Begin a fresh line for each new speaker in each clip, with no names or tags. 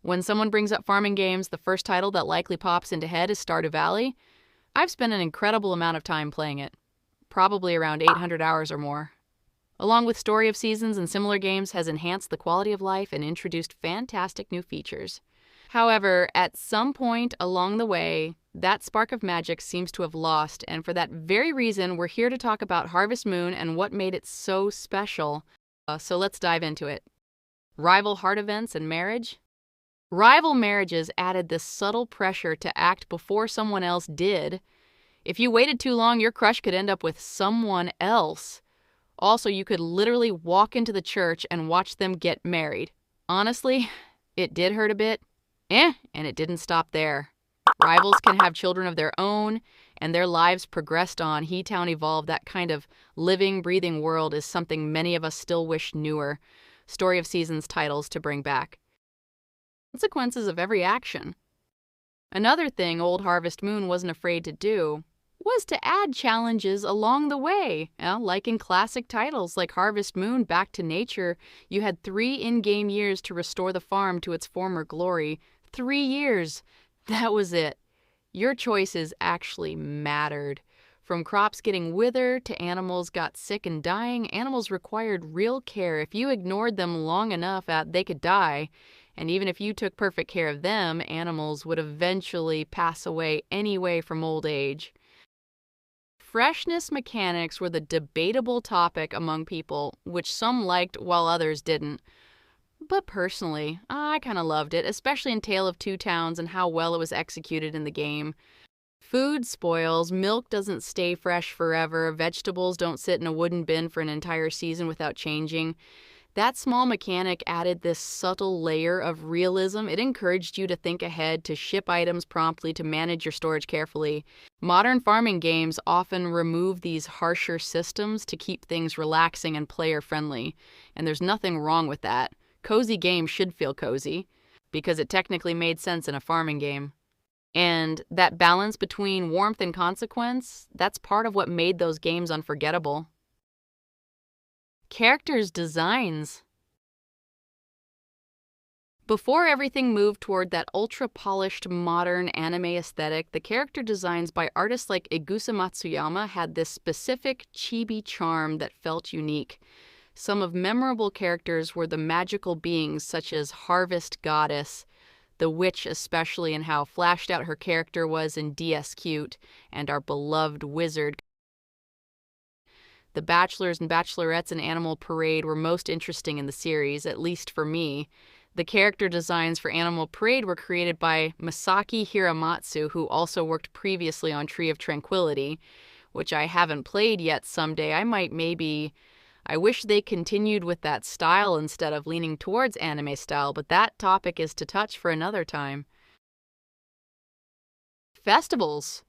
When someone brings up farming games, the first title that likely pops into head is Stardew Valley. I've spent an incredible amount of time playing it, probably around 800 hours or more. Along with Story of Seasons and similar games, has enhanced the quality of life and introduced fantastic new features. However, at some point along the way, that spark of magic seems to have lost, and for that very reason, we're here to talk about Harvest Moon and what made it so special. So let's dive into it. Rival heart events and marriage? Rival marriages added this subtle pressure to act before someone else did. If you waited too long, your crush could end up with someone else. Also, you could literally walk into the church and watch them get married. Honestly, it did hurt a bit. And it didn't stop there. Rivals can have children of their own, and their lives progressed on. He-Town evolved. That kind of living, breathing world is something many of us still wish newer Story of Seasons titles to bring back. Consequences of every action. Another thing Old Harvest Moon wasn't afraid to do was to add challenges along the way. Like in classic titles like Harvest Moon, Back to Nature, you had 3 in-game years to restore the farm to its former glory. 3 years. That was it. Your choices actually mattered. From crops getting withered to animals got sick and dying, animals required real care. If you ignored them long enough, they could die. And even if you took perfect care of them, animals would eventually pass away anyway from old age. Freshness mechanics were the debatable topic among people, which some liked while others didn't. But personally, I kind of loved it, especially in Tale of Two Towns and how well it was executed in the game. Food spoils, milk doesn't stay fresh forever, vegetables don't sit in a wooden bin for an entire season without changing. That small mechanic added this subtle layer of realism. It encouraged you to think ahead, to ship items promptly, to manage your storage carefully. Modern farming games often remove these harsher systems to keep things relaxing and player-friendly, and there's nothing wrong with that. Cozy games should feel cozy, because it technically made sense in a farming game. And that balance between warmth and consequence, that's part of what made those games unforgettable. Characters' designs. Before everything moved toward that ultra-polished modern anime aesthetic, the character designs by artists like Igusa Matsuyama had this specific chibi charm that felt unique. Some of memorable characters were the magical beings such as Harvest Goddess, the witch especially, and how flashed out her character was in DS Cute, and our beloved wizard. The bachelors and bachelorettes in Animal Parade were most interesting in the series, at least for me. The character designs for Animal Parade were created by Masaki Hiramatsu, who also worked previously on Tree of Tranquility, which I haven't played yet. Someday I wish they continued with that style instead of leaning towards anime style, but that topic is to touch for another time. Festivals.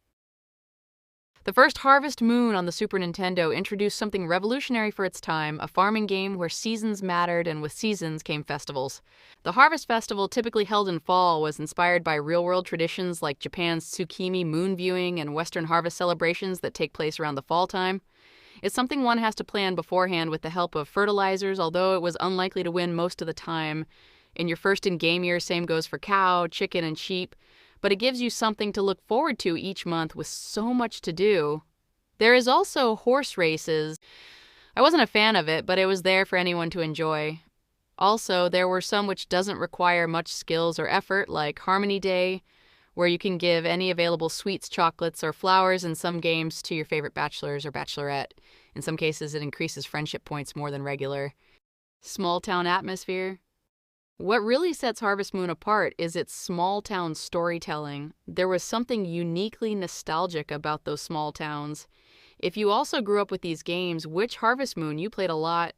The first Harvest Moon on the Super Nintendo introduced something revolutionary for its time, a farming game where seasons mattered, and with seasons came festivals. The Harvest Festival, typically held in fall, was inspired by real-world traditions like Japan's Tsukimi moon viewing and Western harvest celebrations that take place around the fall time. It's something one has to plan beforehand with the help of fertilizers, although it was unlikely to win most of the time. In your first in-game year, same goes for cow, chicken, and sheep. But it gives you something to look forward to each month with so much to do. There is also horse races. I wasn't a fan of it, but it was there for anyone to enjoy. Also, there were some which doesn't require much skills or effort, like Harmony Day, where you can give any available sweets, chocolates, or flowers in some games to your favorite bachelors or bachelorette. In some cases, it increases friendship points more than regular. Small town atmosphere. What really sets Harvest Moon apart is its small-town storytelling. There was something uniquely nostalgic about those small towns. If you also grew up with these games, which Harvest Moon you played a lot?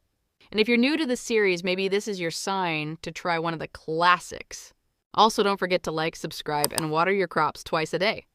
And if you're new to the series, maybe this is your sign to try one of the classics. Also, don't forget to like, subscribe, and water your crops twice a day.